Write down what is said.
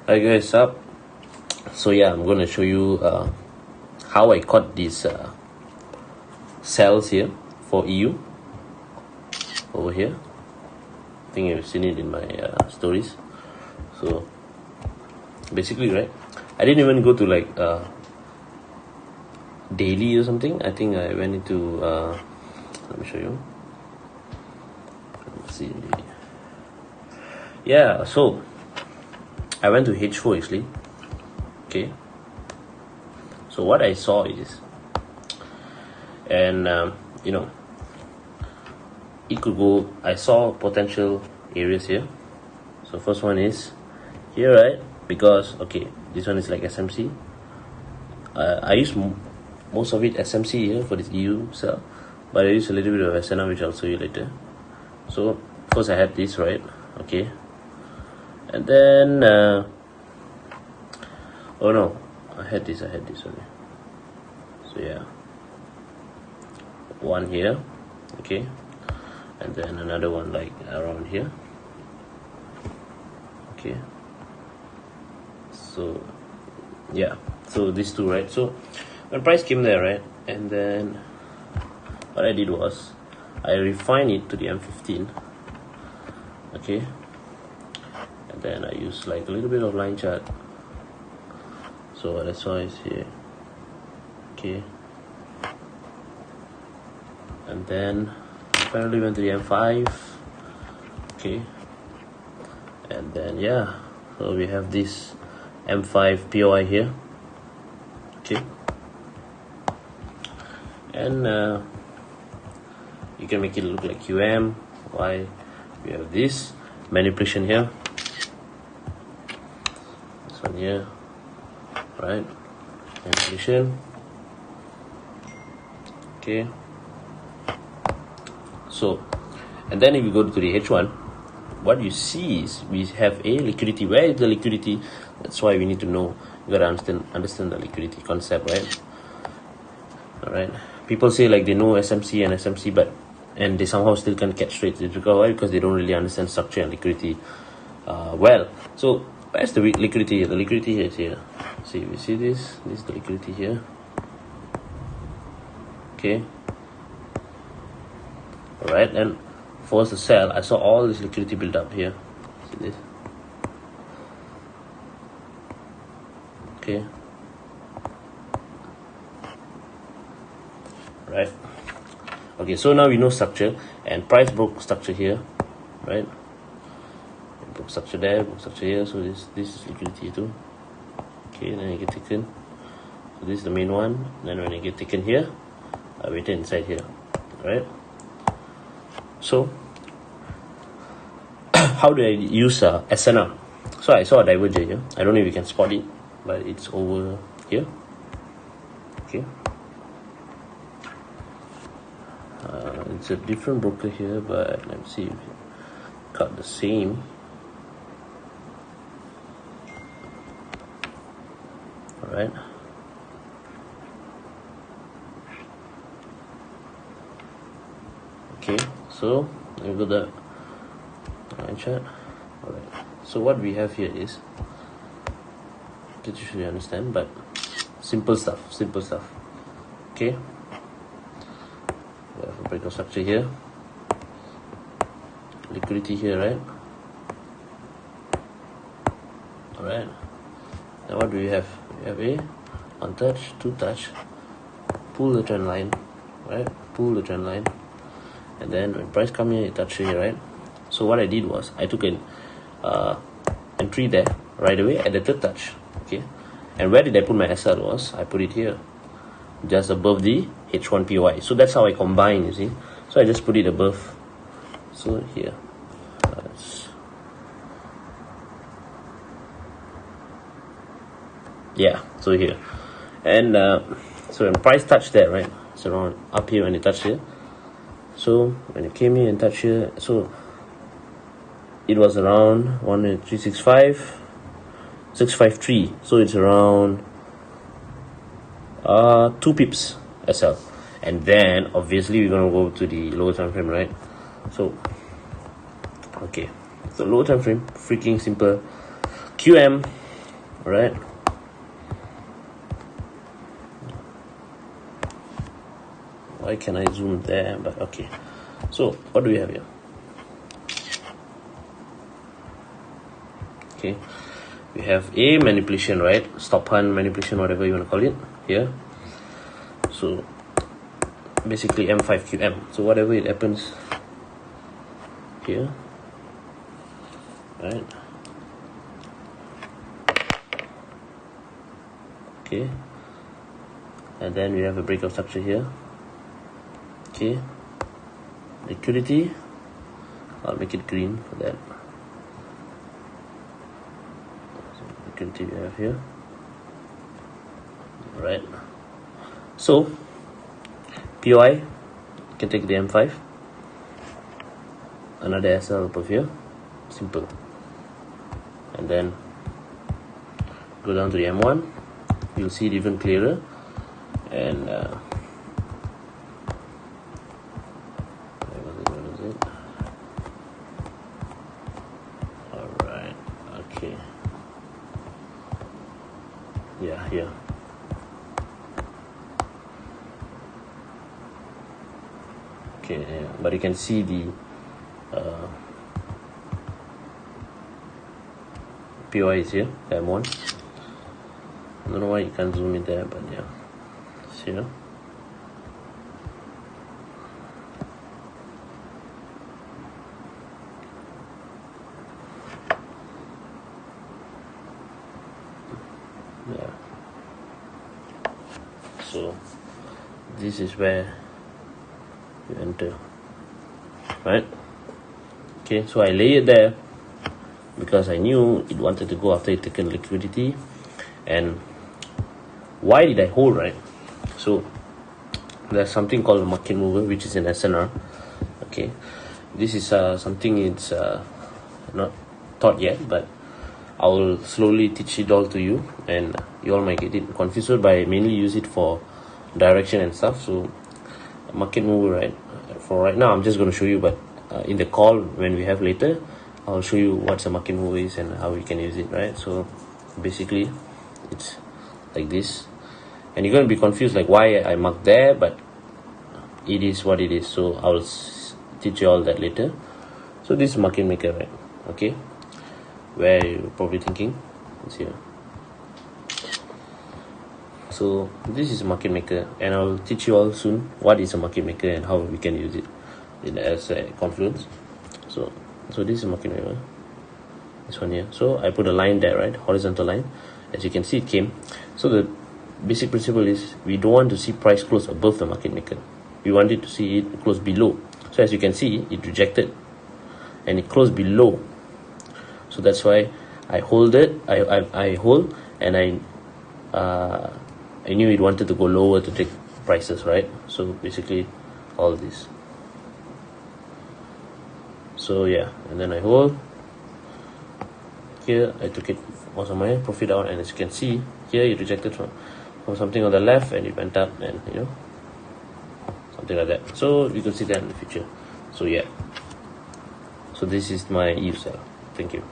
Hi guys, up. So yeah, I'm going to show you how I caught these cells here for EU over here. I think you've seen it in my stories. So basically, right, I didn't even go to like daily or something. I think I went into let me show you. Let's see. Yeah, so I went to H4 actually. Okay, so what I saw is, and you know, it could go, I saw potential areas here. So first one is here, right? Because okay, this one is like SMC. I use most of it SMC here for this EU cell, but I use a little bit of SNR, which I'll show you later. So first I had this, right? Okay, and then oh no, I had this only. So yeah, one here, okay, and then another one like around here. Okay, so yeah, so these two, right? So when price came there, right, and then what I did was I refined it to the M15. Okay, and then I used like a little bit of line chart. So what I saw is here. Okay, and then finally went to the M5. Okay, and then yeah, so we have this M5 POI here. Okay, and you can make it look like QM. Why? We have this manipulation here, this one here, right? Manipulation. Okay, so and then if you go to the H1, what you see is we have a liquidity. Where is the liquidity? That's why we need to know. You gotta understand the liquidity concept, right? All right, people say like they know SMC and SMC, but and they somehow still can't catch trades. Because why? Because they don't really understand structure and liquidity well. So where's the liquidity? The liquidity here is here. See, we see this. This is the liquidity here. Okay. All right, and for us to sell, I saw all this liquidity build up here. See this? Okay. Right. Okay, so now we know structure, and price broke structure here, right? It broke structure there, broke structure here. So this is liquidity too. Okay, then you get taken. So this is the main one. Then when you get taken here, I waited inside here, right? So how do I use SNR? So I saw a diverger here. I don't know if you can spot it, but it's over here. Okay. It's a different broker here, but let's see if it got the same. All right. Okay, so we got the line chart. All right. So what we have here is, that you should understand, but simple stuff. Okay. We have a breakout structure here, liquidity here, right? All right. Now what do we have? We have a one touch, two touch, pull the trend line, right? Pull the trend line, and then when price come here, it touch here, right? So what I did was I took an entry there right away at the third touch. Okay, and where did I put my SL was I put it here, just above the H1 POI. So that's how I combine, you see. So I just put it above. So here, yeah. So here, and so when price touched there, right? So around up here when it touched here. So when it came here and touched here, so it was around 1.365, 653. So it's around 2 pips SL, and then obviously we're gonna go to the lower time frame, right? So okay, so lower time frame, freaking simple. QM All right. Why can I zoom there? But okay. So what do we have here? Okay, we have a manipulation, right? Stop hunt manipulation, whatever you want to call it here. So basically M5QM. So whatever it happens here, right? Okay, and then we have a breakout structure here. Okay, liquidity, I'll make it green for that. So liquidity we have here. Right, so POI can take the M5, another SL above here, simple, and then go down to the M1, you'll see it even clearer. And where was it? Alright, okay, yeah, here. Okay, yeah, but you can see the POI is here, M1. I don't know why you can't zoom in there, but yeah, it's here. Yeah. So this is where you enter, right? Okay, so I lay it there because I knew it wanted to go after it taken liquidity. And why did I hold, right? So there's something called a market mover, which is an SNR. Okay, this is something it's not taught yet, but I will slowly teach it all to you, and you all might get it confused, but I mainly use it for direction and stuff. So market mover, right? For right now I'm just going to show you, but in the call when we have later, I'll show you what a market mover is and how we can use it, right? So basically it's like this, and you're going to be confused like why I marked there, but it is what it is. So I'll teach you all that later. So this is market maker, right? Okay, where you're probably thinking it's here. So this is market maker, and I'll teach you all soon what is a market maker and how we can use it as a confluence. So this is market maker, this one here. So I put a line there, right? Horizontal line. As you can see, it came. So the basic principle is we don't want to see price close above the market maker. We want it to see it close below. So as you can see, it rejected and it closed below. So that's why I hold it. I hold, and I knew it wanted to go lower to take prices, right? So basically all this. So yeah, and then I hold here. I took it also my profit out, and as you can see here, it rejected from something on the left, and it went up, and something like that. So you can see that in the future. So yeah, so this is my EU sell. Thank you.